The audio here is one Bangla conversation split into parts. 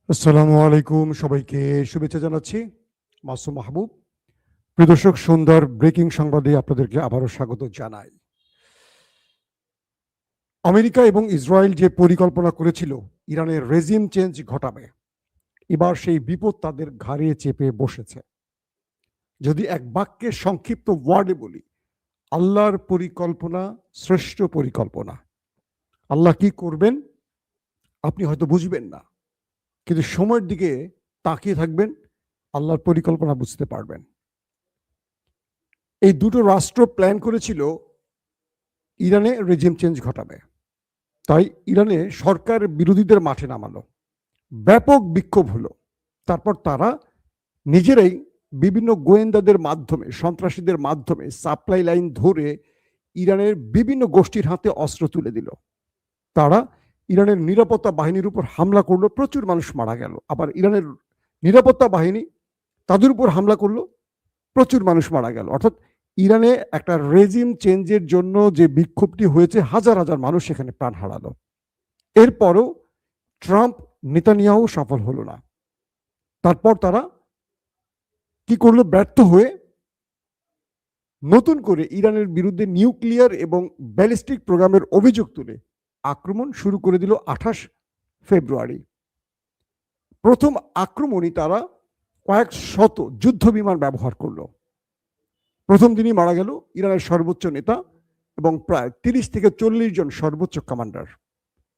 আসসালামু আলাইকুম, সবাইকে শুভেচ্ছা জানাচ্ছি। মাসুম মাহবুব। প্রিয় দর্শক, সুন্দর ব্রেকিং সংবাদে আপনাদেরকে আবারও স্বাগত জানাই। আমেরিকা এবং ইসরায়েল যে পরিকল্পনা করেছিল ইরানের রেজিম চেঞ্জ ঘটাবে, এবার সেই বিপদ তাদের ঘাড়ে চেপে বসেছে। যদি এক বাক্যে সংক্ষিপ্ত ওয়ার্ডে বলি, আল্লাহর পরিকল্পনা শ্রেষ্ঠ পরিকল্পনা। আল্লাহ কি করবেন আপনি হয়তো বুঝবেন না, কিন্তু সময়ের দিকে তাকিয়ে থাকবেন, আল্লাহর পরিকল্পনা বুঝতে পারবেন। এই দুটো রাষ্ট্র প্ল্যান করেছিল ইরানে রেজিম চেঞ্জ ঘটাবে, তাই ইরানে সরকার বিরোধীদের মাঠে নামালো, ব্যাপক বিক্ষোভ হলো। তারপর তারা নিজেরাই বিভিন্ন গোয়েন্দাদের মাধ্যমে, সন্ত্রাসীদের মাধ্যমে সাপ্লাই লাইন ধরে ইরানের বিভিন্ন গোষ্ঠীর হাতে অস্ত্র তুলে দিল। তারা ইরানের নিরাপত্তা বাহিনীর উপর হামলা করলো, প্রচুর মানুষ মারা গেল। আবার ইরানের নিরাপত্তা বাহিনী তাদের উপর হামলা করলো, প্রচুর মানুষ মারা গেল। অর্থাৎ ইরানে একটা রেজিম চেঞ্জের জন্য যে বিক্ষোভটি হয়েছে, হাজার হাজার মানুষ সেখানে প্রাণ হারালো। এরপরও ট্রাম্প নেতানিয়াহু সফল হলো না। তারপর তারা কি করলো, ব্যর্থ হয়ে নতুন করে ইরানের বিরুদ্ধে নিউক্লিয়ার এবং ব্যালিস্টিক প্রোগ্রামের অভিযোগ তুলে আক্রমণ শুরু করে দিল 28 ফেব্রুয়ারি। প্রথম আক্রমণই তারা কয়েক শত যুদ্ধ বিমান ব্যবহার করলো। প্রথম দিনই মারা গেল ইরানের সর্বোচ্চ নেতা এবং প্রায় 30 থেকে 40 জন সর্বোচ্চ কমান্ডার,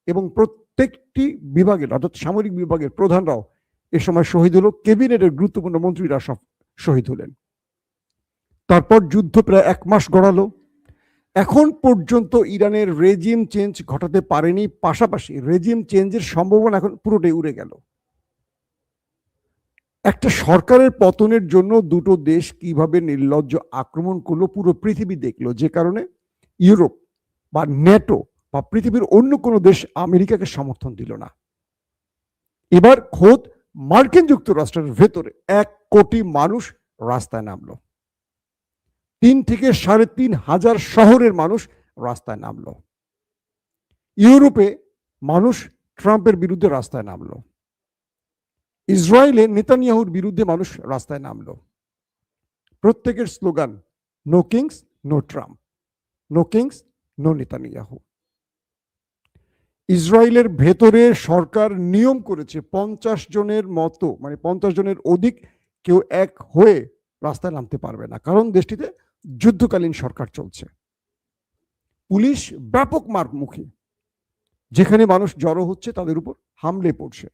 এবং প্রত্যেকটি বিভাগের অর্থাৎ সামরিক বিভাগের প্রধানরাও এ সময় শহীদ হলো। ক্যাবিনেটের গুরুত্বপূর্ণ মন্ত্রীরা সব শহীদ হলেন। তারপর যুদ্ধ প্রায় 1 মাস গড়ালো। এখন পর্যন্ত ইরানের রেজিম চেঞ্জ ঘটাতে পারেনি, পাশাপাশি রেজিম চেঞ্জের সম্ভাবনা এখন পুরোটাই উড়ে গেল। একটা সরকারের পতনের জন্য দুটো দেশ কিভাবে নির্লজ্জ আক্রমণ করলো পুরো পৃথিবী দেখলো, যে কারণে ইউরোপ বা ন্যাটো বা পৃথিবীর অন্য কোনো দেশ আমেরিকাকে সমর্থন দিল না। এবার খোদ মার্কিন যুক্তরাষ্ট্রের ভেতরে 1 কোটি মানুষ রাস্তায় নামলো। 3 থেকে 3.5 হাজার শহরের মানুষ রাস্তায় নামলো। ইউরোপে মানুষ ট্রাম্পের বিরুদ্ধে রাস্তায় নামলো। ইসরায়েলে নেতানিয়াহুর বিরুদ্ধে মানুষ রাস্তায় নামলো। প্রত্যেকের slogan, no kings no Trump, no kings no Netanyahu. ইসরায়েলের ভেতরে সরকার নিয়ম করেছে 50 জনের মতো, মানে 50 জনের অধিক কেউ এক হয়ে রাস্তায় নামতে পারবে না, কারণ দেশটিতে যুদ্ধকালীন সরকার চলছে। পুলিশ ব্যাপক মারমুখী, যেখানে মানুষ জড়ো হচ্ছে তাদের উপর হামলে পড়ছে,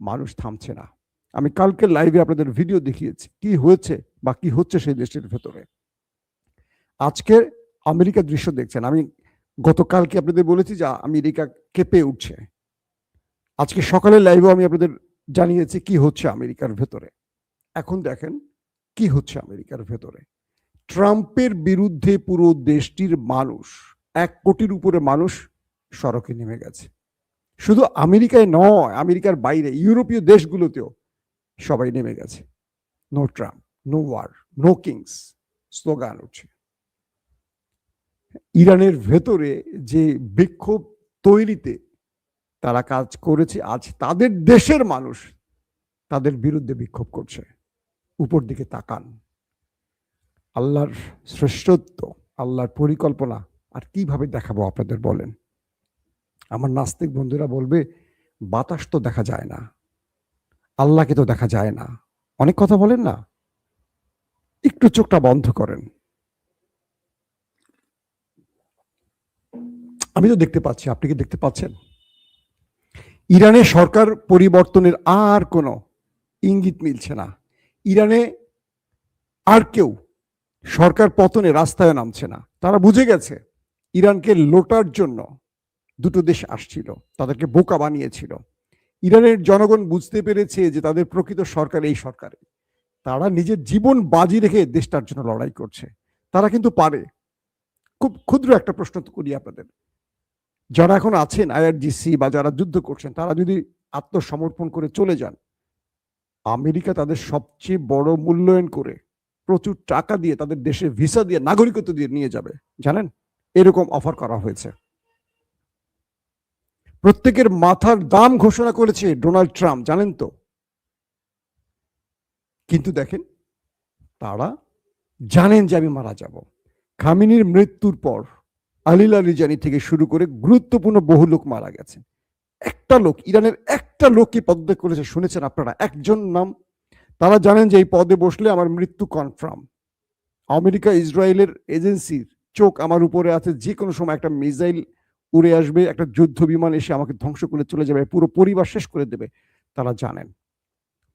মানুষ থামছে না। আমি কালকে লাইভে আপনাদের ভিডিও দেখিয়েছি কি হয়েছে বা কি হচ্ছে সেই দেশটির ভেতরে। আজকে আমেরিকার দৃশ্য দেখছেন। আমি গতকালকে আপনাদের বলেছি যে আমেরিকা কেঁপে উঠছে। আজকে সকালে লাইভে আমি আপনাদের জানিয়েছি কি হচ্ছে আমেরিকার ভেতরে। এখন দেখেন কি হচ্ছে আমেরিকার ভেতরে। ট্রাম্পের বিরুদ্ধে পুরো দেশটির মানুষ, 1 কোটির উপরে মানুষ সড়কে নেমে গেছে। শুধু আমেরিকায় নয়, আমেরিকার বাইরে ইউরোপীয় দেশগুলোতেও সবাই নেমে গেছে। No Trump, no war, no kings slogan উঠছে। ইরানের ভেতরে যে বিক্ষোভ তৈরিতে তারা কাজ করেছে, আজ তাদের দেশের মানুষ তাদের বিরুদ্ধে বিক্ষোভ করছে। উপর দিকে তাকান। আল্লাহর শ্রেষ্ঠত্ব, আল্লাহর পরিকল্পনা আর কিভাবে দেখাবো আপনাদের বলেন? আমার নাস্তিক বন্ধুরা বলবে, বাতাস তো দেখা যায় না, আল্লাহকে তো দেখা যায় না, অনেক কথা বলেন না। একটু চোখটা বন্ধ করেন। আমি তো দেখতে পাচ্ছি, আপনি কি দেখতে পাচ্ছেন? ইরানে সরকার পরিবর্তনের আর কোনো ইঙ্গিত মিলছে না। ইরানে আর কেউ সরকার পতনে রাস্তায় নামছে না। তারা বুঝে গেছে ইরানকে লোটার জন্য দুটো দেশ আসছিল, তাদেরকে বোকা বানিয়েছিল। ইরানের জনগণ বুঝতে পেরেছে যে তাদের প্রকৃত সরকার এই সরকারে। তারা নিজের জীবন বাজি রেখে দেশটার জন্য লড়াই করছে। তারা কিন্তু পারে। খুব ক্ষুদ্র একটা প্রশ্ন করি আপনাদের, যারা এখন আছেন আইআরজিসি বা যারা যুদ্ধ করছেন, তারা যদি আত্মসমর্পণ করে চলে যান, আমেরিকা তাদের সবচেয়ে বড় মূল্যায়ন করে প্রচুর টাকা দিয়ে তাদের দেশে ভিসা দিয়ে নাগরিকত্ব দিয়ে নিয়ে যাবে। জানেন, এরকম অফার করা হয়েছে। প্রত্যেকের মাথার দাম ঘোষণা করেছে ডোনাল্ড ট্রাম্প, জানেন তো? কিন্তু দেখেন, তারা জানেন যে আমি মারা যাব। খামেনির মৃত্যুর পর আলী লারিজানি থেকে শুরু করে গুরুত্বপূর্ণ বহু লোক মারা গেছে। একটা লোক, ইরানের একটা লোকই পদত্যাগ করেছে, শুনেছেন আপনারা? একজন নাম। তারা জানেন যে এই পদে বসলে আমার মৃত্যু কনফার্ম। আমেরিকা ইসরায়েলের এজেন্সির চোখ আমার উপরে আছে, যে কোনো সময় একটা মিসাইল উড়ে আসবে, একটা যুদ্ধ বিমান এসে আমাকে ধ্বংস করে চলে যাবে, পুরো পরিবার শেষ করে দেবে। তারা জানেন,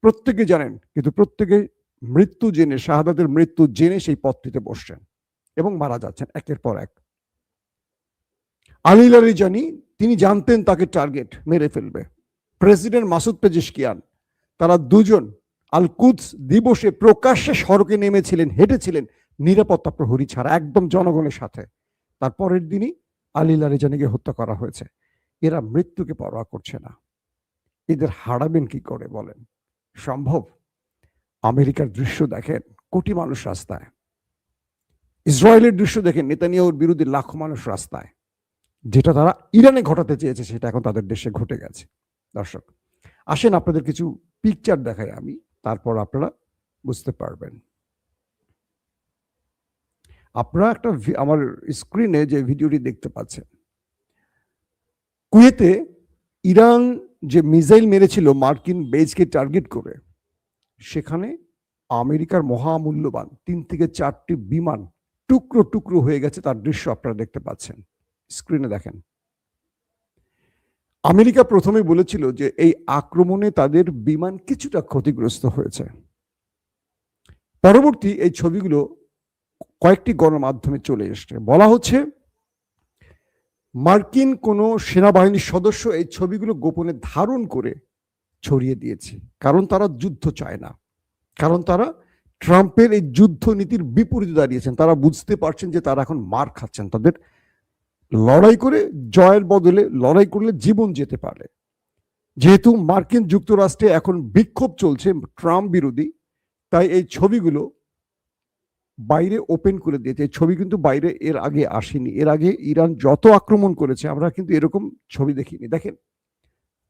প্রত্যেকে জানেন, কিন্তু প্রত্যেকে মৃত্যু জেনে, শাহাদাতের মৃত্যু জেনে সেই পদটিতে বসছেন এবং মারা যাচ্ছেন একের পর এক। আলী লারিজানি, তিনি জানতেন তাকে টার্গেট মেরে ফেলবে। প্রেসিডেন্ট মাসুদ পেজিশকিয়ান, তারা দুজন আল কুদস দিবসে প্রকাশ্যে সড়কে নেমেছিলেন, হেঁটেছিলেন নিরাপত্তা প্রহরী ছাড়া, একদম জনগণের সাথে। তারপরের দিনই আলী লারিজানিকে হত্যা করা হয়েছে। এরা মৃত্যুকে পরোয়া করছে না। এদের হারাবেন কি করে বলেন? সম্ভব? আমেরিকার দৃশ্য দেখেন, কোটি মানুষ রাস্তায়। ইসরায়েলের দৃশ্য দেখেন, নেতানিয়াহুর বিরুদ্ধে লাখো মানুষ রাস্তায়। যেটা তারা ইরানে ঘটাতে চেয়েছে সেটা এখন তাদের দেশে ঘটে গেছে। দর্শক, আসেন আপনাদের কিছু পিকচার দেখাই আমি, তারপর আপনারা বুঝতে পারবেন। আপনারা একটা আমার স্ক্রিনে যে ভিডিওটি দেখতে পাচ্ছেন, কুয়েতে ইরান যে মিসাইল মেরেছিল মার্কিন বেজকে টার্গেট করে, সেখানে আমেরিকার মহামূল্যবান 3 থেকে 4টি বিমান টুকরো টুকরো হয়ে গেছে, তার দৃশ্য আপনারা দেখতে পাচ্ছেন। স্ক্রিনে দেখেন। আমেরিকা প্রথমে বলেছিল যে এই আক্রমণে তাদের বিমান কিছুটা ক্ষতিগ্রস্ত হয়েছে। পরবর্তী এই ছবিগুলো কয়েকটি গণমাধ্যমে চলে এসছে। বলা হচ্ছে মার্কিন কোনো সেনাবাহিনীর সদস্য এই ছবিগুলো গোপনে ধারণ করে ছড়িয়ে দিয়েছে, কারণ তারা যুদ্ধ চায় না, কারণ তারা ট্রাম্পের এই যুদ্ধ নীতির বিপরীতে দাঁড়িয়েছেন। তারা বুঝতে পারছেন যে তারা এখন মার খাচ্ছেন, তাদের লড়াই করে জয়ের বদলে লড়াই করলে জীবন যেতে পারে। যেহেতু মার্কিন যুক্তরাষ্ট্রে এখন বিক্ষোভ চলছে ট্রাম্প বিরোধী, তাই এই ছবিগুলো বাইরে ওপেন করে দিয়েছে। এই ছবি কিন্তু বাইরে এর আগে আসেনি। এর আগে ইরান যত আক্রমণ করেছে আমরা কিন্তু এরকম ছবি দেখিনি। দেখেন,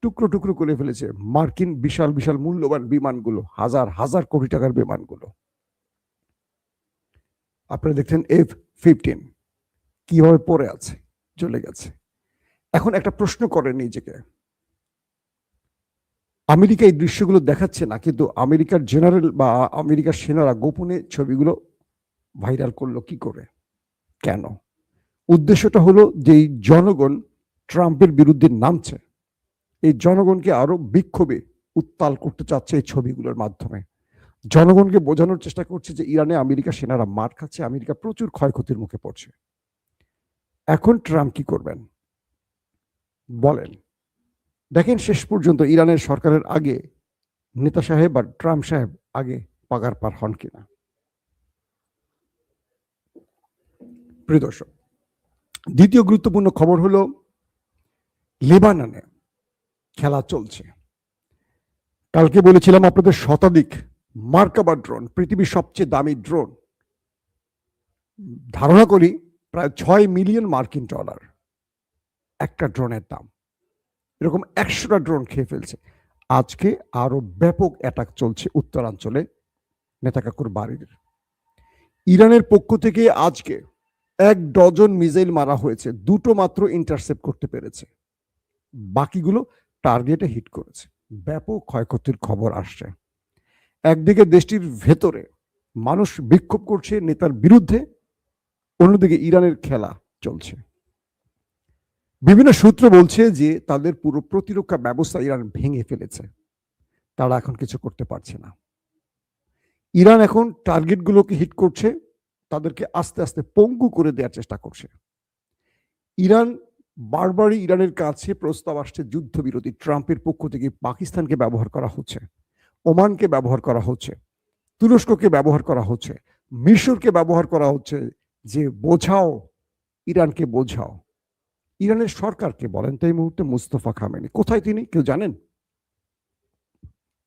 টুকরো টুকরো করে ফেলেছে মার্কিন বিশাল বিশাল মূল্যবান বিমানগুলো, হাজার হাজার কোটি টাকার বিমানগুলো। আপনারা দেখছেন F-15 কিভাবে পড়ে আছে, চলে গেছে। এখন একটা প্রশ্ন করেন নিজেকে, আমেরিকা এই দৃশ্যগুলো দেখাচ্ছে না, কিন্তু আমেরিকার জেনারেল বা আমেরিকার সেনারা গোপনে ছবিগুলো ভাইরাল করলো কি করে, কেন? উদ্দেশ্যটা হলো যে জনগণ ট্রাম্পের বিরুদ্ধে নামছে, এই জনগণকে আরো বিক্ষোভে উত্তাল করতে চাচ্ছে এই ছবিগুলোর মাধ্যমে। জনগণকে বোঝানোর চেষ্টা করছে যে ইরানে আমেরিকা সেনারা মার খাচ্ছে, আমেরিকা প্রচুর ক্ষয়ক্ষতির মুখে পড়ছে। এখন ট্রাম্প কি করবেন বলেন? দেখেন, শেষ পর্যন্ত ইরানের সরকারের আগে নেতা সাহেব আর ট্রাম্প সাহেব আগে পাগার পার হন কিনা। প্রিয় দর্শক, দ্বিতীয় গুরুত্বপূর্ণ খবর হলো লেবাননে খেলা চলছে। কালকে বলেছিলাম আপনাদের শতাধিক মার্কাবা ড্রোন, পৃথিবীর সবচেয়ে দামি ড্রোন, ধারণা করি প্রায় 6 মিলিয়ন মার্কিন ডলার একটা ড্রোনের দাম। এরকম 100টা ড্রোন খেয়ে ফেলছে। আজকে আরো ব্যাপক অ্যাটাক চলছে উত্তরাঞ্চলে নেতা কাকুর বাড়ির। ইরানের পক্ষ থেকে আজকে 1 ডজন মিসাইল মারা হয়েছে, 2টো মাত্র ইন্টারসেপ্ট করতে পেরেছে, বাকিগুলো টার্গেটে হিট করেছে। ব্যাপক ক্ষয়ক্ষতির খবর আসছে। একদিকে দেশটির ভেতরে মানুষ বিক্ষোভ করছে নেতার বিরুদ্ধে, অন্যদিকে ইরানের খেলা চলছে। বিভিন্ন সূত্র বলছে যে তাদের পুরো প্রতিরক্ষা ব্যবস্থা ইরান ভেঙে ফেলেছে, তারা এখন কিছু করতে পারছে না। ইরান এখন টার্গেটগুলোকে হিট করছে, তাদেরকে আস্তে আস্তে পঙ্গু করে দেওয়ার চেষ্টা করছে। ইরান বারবারই ইরানের কাছে প্রস্তাব আসছে যুদ্ধবিরতি। ট্রাম্পের পক্ষ থেকে পাকিস্তানকে ব্যবহার করা হচ্ছে, ওমানকে ব্যবহার করা হচ্ছে, তুরস্ককে ব্যবহার করা হচ্ছে, মিশরকে ব্যবহার করা হচ্ছে, যে বোঝাও, ইরানকে বোঝাও। ইরানের সরকারকে বলেন তো এই মুহূর্তে মুস্তফা খামেনি কোথায়, তিনি কেউ জানেন?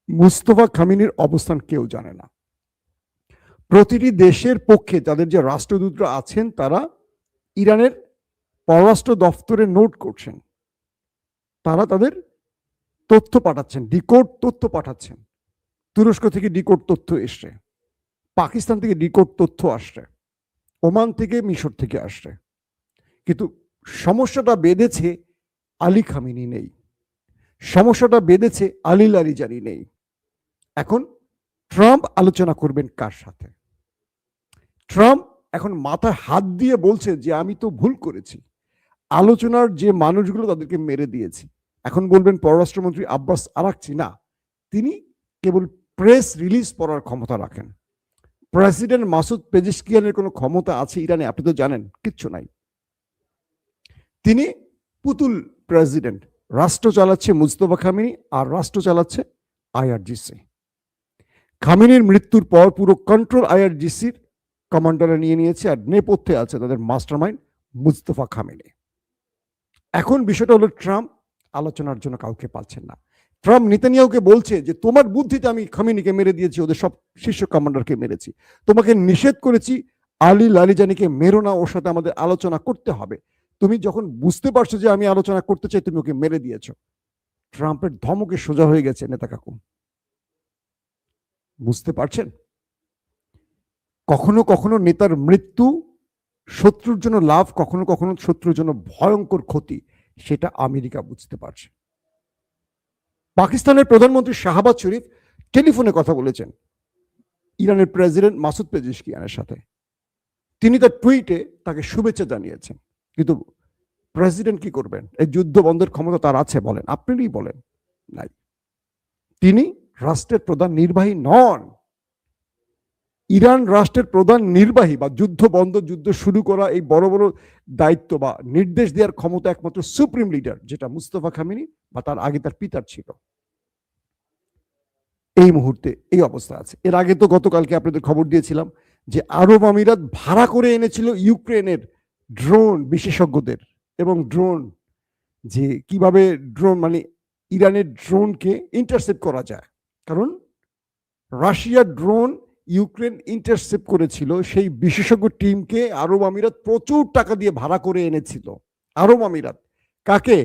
মুস্তফা খামেনির অবস্থান কেউ জানে না। প্রতিটি দেশের পক্ষে তাদের যে রাষ্ট্রদূতরা আছেন তারা ইরানের পররাষ্ট্র দপ্তরে নোট করছেন, তারা তাদের তথ্য পাঠাচ্ছেন, ডিকোড তথ্য পাঠাচ্ছেন। তুরস্ক থেকে ডিকোড তথ্য এসছে, পাকিস্তান থেকে ডিকোড তথ্য আসছে, ওমান থেকে, মিশর থেকে আসছে। কিন্তু সমস্যাটা বেঁধেছে আলী খামেনি নেই, সমস্যাটা বেঁধেছে আলী লারিজানি নেই। এখন ট্রাম্প আলোচনা করবেন কার সাথে? ট্রাম্প এখন মাথায় হাত দিয়ে বলছে যে আমি তো ভুল করেছি, আলোচনার যে মানুষগুলো তাদেরকে মেরে দিয়েছি। এখন বলবেন পররাষ্ট্রমন্ত্রী আব্বাস আরাকচি, না, তিনি কেবল প্রেস রিলিজ পড়ার ক্ষমতা রাখেন। প্রেসিডেন্ট মাসুদ পেজিশকিয়ানের কোনো ক্ষমতা আছে ইরানে? আপনি তো জানেন কিচ্ছু নাই। তিনি পুতুল প্রেসিডেন্ট, রাষ্ট্র চালাচ্ছে মুস্তফা খামেনি আর রাষ্ট্র চালাচ্ছে আইআরজিসি। খামেনির মৃত্যুর পর পুরো কন্ট্রোল আইআরজিসির কমান্ডাররা নিয়ে নিয়েছে, আর নেপথ্যে আছে তাদের মাস্টারমাইন্ড মুস্তফা খামেনি। এখন বিষয়টা হলো ট্রাম্প আলোচনার জন্য কাউকে পাচ্ছেন না। ট্রাম্প নেতানিয়াহুকে বলছে যে তোমার বুদ্ধিতে আমি খামেনিকে মেরে দিয়েছি, ওদের সব শীর্ষ কমান্ডারকে মেরেছি, তোমাকে নিষেধ করেছি আলী লারিজানিকে মেরো না, ওর সাথে আমাদের আলোচনা করতে হবে। তুমি যখন বুঝতে পারছো যে আমি আলোচনা করতে চাই, তুমি ওকে মেরে দিয়েছ। ট্রাম্পের ধমকে সোজা হয়ে গেছে নেতা কাকু, বুঝতে পারছেন? কখনো কখনো নেতার মৃত্যু শত্রুর জন্য লাভ, কখনো কখনো শত্রুর জন্য ভয়ঙ্কর ক্ষতি, সেটা আমেরিকা বুঝতে পারছে। পাকিস্তানের প্রধানমন্ত্রী শাহবাজ শরীফ টেলিফোনে কথা বলেছেন ইরানের প্রেসিডেন্ট মাসুদ পেজিশকিয়ানের সাথে। তিনি তার টুইটে তাকে শুভেচ্ছা জানিয়েছেন। কিন্তু প্রেসিডেন্ট কি করবেন? এই যুদ্ধ বন্ধের ক্ষমতা তার আছে? বলেন, আপনিই বলেন। নাই। তিনি রাষ্ট্রের প্রধান নির্বাহী নন। ইরান রাষ্ট্রের প্রধান নির্বাহী বা যুদ্ধ বন্ধ, যুদ্ধ শুরু করা, এই বড় বড় দায়িত্ব বা নির্দেশ দেওয়ার ক্ষমতা একমাত্র সুপ্রিম লিডার, যেটা মুস্তফা খামেনি বা তার আগে তার পিতার ছিল। এই মুহূর্তে এই অবস্থা আছে। এর আগে তো গতকালকে আপনাদের খবর দিয়েছিলাম যে আরব আমিরাত ভাড়া করে এনেছিল ইউক্রেনের ড্রোন বিশেষজ্ঞদের, এবং ড্রোন যে কিভাবে ড্রোন মানে ইরানের ড্রোনকে ইন্টারসেপ্ট করা যায়। কারণ রাশিয়ার ড্রোন ইউক্রেন ইন্টারসেপ্ট করেছিল, সেই বিশেষজ্ঞ টিমকে আরব আমিরাত প্রচুর টাকা দিয়ে ভাড়া করে এনেছিল। আরব আমিরাত কাকে?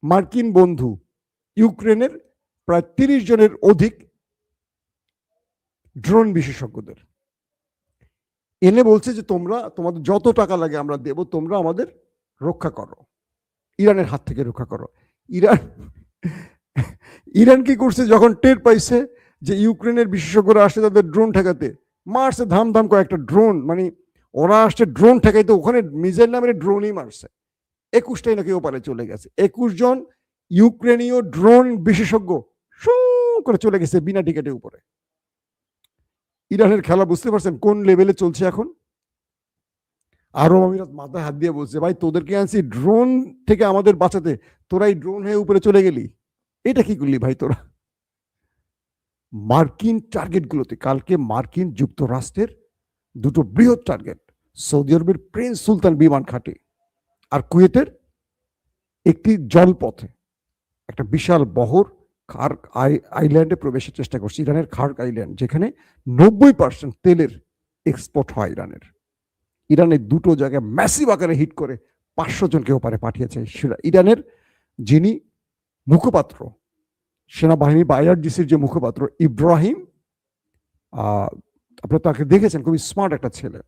মার্কিন বন্ধু ইউক্রেনের প্রায় 30 জনের অধিক ড্রোন বিশেষজ্ঞদের এনে বলছে যে তোমরা, তোমাদের যত টাকা লাগে আমরা দেব, তোমরা আমাদের রক্ষা করো, ইরানের হাত থেকে রক্ষা করো। ইরান কি করছে? যখন টের পাইছে যে ইউক্রেনের বিশেষজ্ঞরা আসছে তাদের ড্রোন ঠেকাতে, মারছে ধাম ধাম কয়েকটা ড্রোন। মানে ওরা আসছে ড্রোন ঠেকাইতে, ওখানে মিসাইল নামের ড্রোনই মারছে। 21টাই নাকি ওপারে চলে গেছে। 21 জন ইউক্রেনীয় ড্রোন বিশেষজ্ঞ শু করে চলে গেছে বিনা টিকেটে উপরে। ইরানের খেলা বুঝতে পারছেন কোন লেভেলে চলছে এখন? আরব আমিরাত মাথায় হাত দিয়ে বলছে, ভাই তোদেরকে আনছি ড্রোন থেকে আমাদের বাঁচাতে, তোরা এই ড্রোন হয়ে উপরে চলে গেলি, এটা কি করলি ভাই তোরা? মার্কিন টার্গেটগুলোতে কালকে মার্কিন যুক্তরাষ্ট্রের দুটো বৃহৎ টার্গেট, সৌদি আরবের প্রিন্স সুলতান বিমান ঘাঁটি আর কুয়েতের একটি জলপথে একটা বিশাল বহর খার্ক আইল্যান্ডে প্রবেশের চেষ্টা করছে। ইরানের খার্ক আইল্যান্ড, যেখানে 90% তেলের এক্সপোর্ট হয় ইরানের। ইরানের দুটো জায়গায় ম্যাসিভ আকারে হিট করে 500 জনকে ওপারে পাঠিয়েছে। ইরানের যিনি মুখপাত্র, সেনাবাহিনী বা আইআরজিসির যে মুখপাত্র ইব্রাহিম, আপনারা তাকে দেখেছেন, খুবই স্মার্ট একটা ছেলে,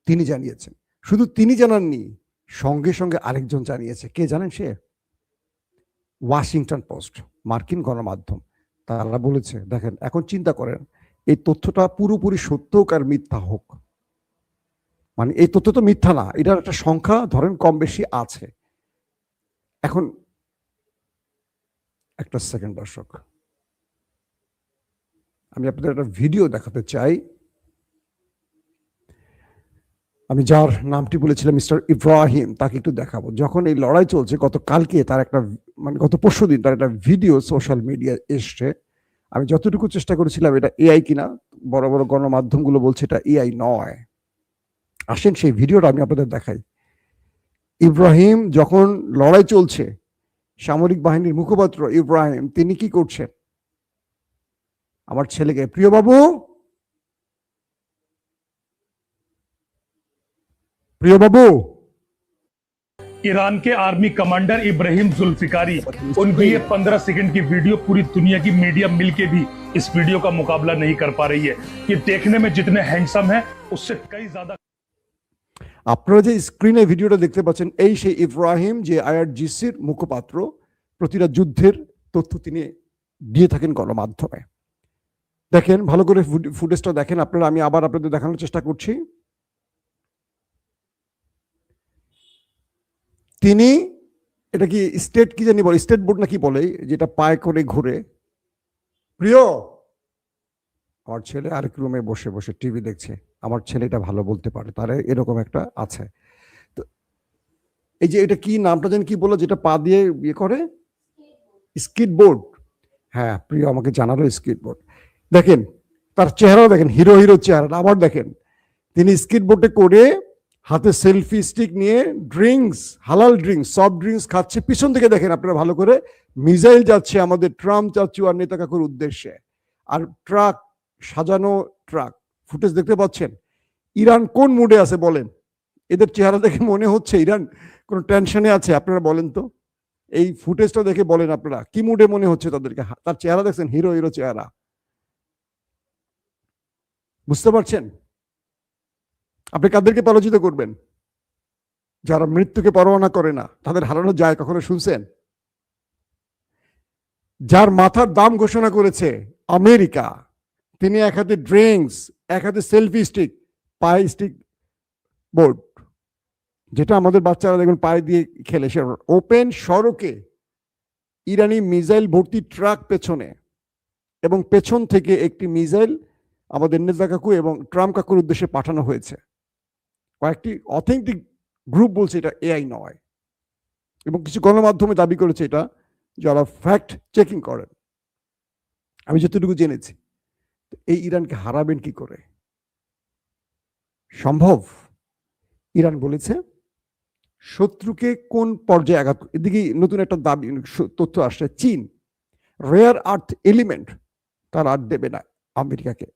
তিনি জানিয়েছেন। শুধু তিনি জানাননি, সঙ্গে সঙ্গে আরেকজন জানিয়েছে। কে জানেন সে? ওয়াশিংটন পোস্ট, মার্কিন গণমাধ্যম। তারা বলেছে দেখেন, এখন চিন্তা করেন এই তথ্যটা পুরোপুরি সত্য হোক আর মিথ্যা হোক, মানে এই তথ্য তো মিথ্যা না, এটার একটা সংখ্যা ধরেন কম বেশি আছে। এখন একটা সেকেন্ড দর্শক, আমি আপনাদের একটা ভিডিও দেখাতে চাই। আমি যার নামটি বলেছিলাম মিস্টার ইব্রাহিম, তাকে একটু দেখাবো। যখন এই লড়াই চলছে, গতকালকে তার একটা, মানে গত পরশু দিন তার একটা ভিডিও সোশ্যাল মিডিয়া এসছে। আমি যতটুকু চেষ্টা করেছিলাম এটা এআই কিনা, বড় বড় গণমাধ্যমগুলো বলছে এটা এআই নয়। আসেন সেই ভিডিওটা আমি আপনাদের দেখাই। ইব্রাহিম যখন লড়াই চলছে, সামরিক বাহিনীর মুখপাত্র ইব্রাহিম তিনি কি করছেন? আমার ছেলেকে, প্রিয় বাবু, প্রিয় বাবু, ईरान के आर्मी कमांडर इब्राहिम जुल्फिकारी, उनकी ये 15 सेकंड की वीडियो पूरी दुनिया की मीडिया मिलके भी इस वीडियो का मुकाबला नहीं कर पा रही है। ये देखने में जितने हैंडसम है उससे कई ज्यादा। আপনারা যে স্ক্রিনে ভিডিওটা দেখতে পাচ্ছেন, এই সেই ইব্রাহিম যে আইআরজিসির মুখপাত্র, প্রতিটা যুদ্ধের তথ্য তিনি দিয়ে থাকেন গণমাধ্যমে। দেখেন ভালো করে ফুটেজটা দেখেন আপনারা, আমি আবার আপনাদের দেখানোর চেষ্টা করছি। তিনি এটা কি স্টেট কি জানি বলে, স্টেট বোর্ড না কি বলে, যেটা পায়ে করে ঘুরে। প্রিয়, আমার ছেলে আরেক রুমে বসে বসে টিভি দেখছে, আমার ছেলেটা ভালো বলতে পারে, তার এরকম একটা আছে। তো এই যে এটা কি নামটা যেন কি বললো, যেটা পা দিয়ে ইয়ে করে, স্কিট বোর্ড। হ্যাঁ প্রিয় আমাকে জানালো স্কিট বোর্ড। দেখেন তার চেহারাও দেখেন, হিরো হিরো চেহারা। আবার দেখেন তিনি স্কিট বোর্ডে করে হাতে সেলফি স্টিক নিয়ে ড্রিঙ্কস, হালাল ড্রিঙ্কস, সফট ড্রিঙ্কস খাচ্ছে। পিছন থেকে দেখেন আপনারা ভালো করে, মিসাইল যাচ্ছে আমাদের ট্রাম্প চাচু আর নেতা কাকুর উদ্দেশ্যে, আর ট্রাক, সাজানো ট্রাক। ফুটেজ দেখতে পাচ্ছেন। ইরান কোন মুডে আছে বলেন? এদের চেহারা দেখে মনে হচ্ছে ইরান কোনো টেনশনে আছে? আপনারা বলেন তো, এই ফুটেজটা দেখে বলেন আপনারা কি মুডে মনে হচ্ছে তাদেরকে? তার চেহারা দেখছেন, হিরো হিরো চেহারা। বুঝতে পারছেন? আপনি কাদেরকে পরাজিত করবেন? যারা মৃত্যুকে পরোয়া করে না, তাদের হারানো যায় কখনো শুনছেন? যার মাথার দাম ঘোষণা করেছে আমেরিকা, তিনি এক হাতে ড্রিঙ্কস, এক হাতে সেলফি স্টিক, পায়ে স্টিক বোর্ড, যেটা আমাদের বাচ্চারা দেখুন পায়ে দিয়ে খেলে, সে ওপেন সড়কে ইরানি মিসাইল ভর্তি ট্রাক পেছনে, এবং পেছন থেকে একটি মিসাইল আমাদের নেতা কাকু এবং ট্রাম্প কাকুর উদ্দেশ্যে পাঠানো হয়েছে। কয়েকটি অথেন্টিক গ্রুপ বলছে এটা এআই নয়, এবং কিছু গণমাধ্যমে দাবি করেছে এটা, যারা ফ্যাক্ট চেকিং করেন। আমি যতটুকু জেনেছি, এই ইরানকে হারাবেন কি করে? সম্ভব? ইরান বলেছে শত্রুকে কোন পর্যায়ে আঘাত। এদিকে নতুন একটা দাবি, তথ্য আসছে, চীন রেয়ার আর্থ এলিমেন্ট তার আর দেবে না আমেরিকাকে।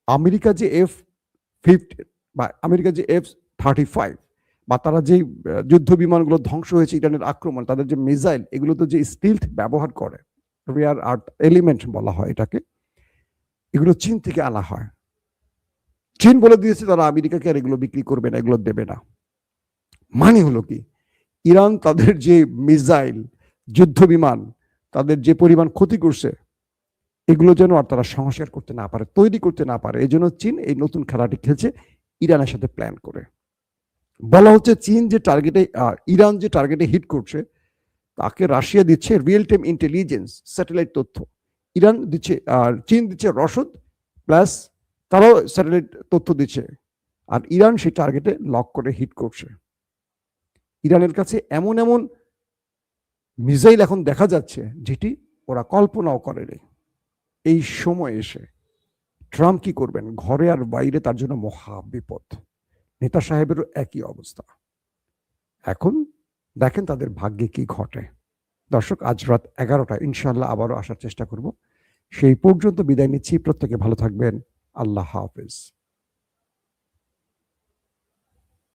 আমেরিকা যে F-15 বা আমেরিকা যে F-35 বা তারা যে যুদ্ধ বিমানগুলো ধ্বংস হয়েছে ইরানের আক্রমণ, তাদের যে মিসাইল, এগুলো তো যে স্টিলথ ব্যবহার করে, রেয়ার আর্থ এলিমেন্ট বলা হয় এটাকে, এগুলো চীন থেকে আনা হয়। চীন বলে দিয়েছে তারা আমেরিকাকে আর এগুলো বিক্রি করবে না, এগুলো দেবে না। মানে হলো কি, ইরান তাদের যে মিসাইল, যুদ্ধ বিমান, তাদের যে পরিমাণ ক্ষতি করছে, এগুলো যেন আর তারা সংস্কার করতে না পারে, তৈরি করতে না পারে। এই জন্য চীন এই নতুন খেলাটি খেলছে ইরানের সাথে প্ল্যান করে। বলা হচ্ছে চীন যে টার্গেটে, ইরান যে টার্গেটে হিট করছে, তাকে রাশিয়া দিচ্ছে রিয়েল টাইম ইন্টেলিজেন্স, স্যাটেলাইট তথ্য। ইরান দিচ্ছে, আর চীন দিচ্ছে রসদ, প্লাস তারাও স্যাটেলাইট তথ্য দিচ্ছে, আর ইরান সেই টার্গেটে লক করে হিট করছে। ইরানের কাছে এমন এমন মিসাইল এখন দেখা যাচ্ছে যেটি ওরা কল্পনাও করেনি। এই সময় এসে ট্রাম্প কি করবেন? ঘরে আর বাইরে তার জন্য মহা বিপদ। নেতা সাহেবেরও একই অবস্থা। এখন দেখেন তাদের ভাগ্যে কি ঘটে। দর্শক, আজ রাত 11টায় ইনশাআল্লাহ আবারও আসার চেষ্টা করব। সেই পর্যন্ত বিদায় নিচ্ছি। প্রত্যেকে ভালো থাকবেন। আল্লাহ হাফেজ।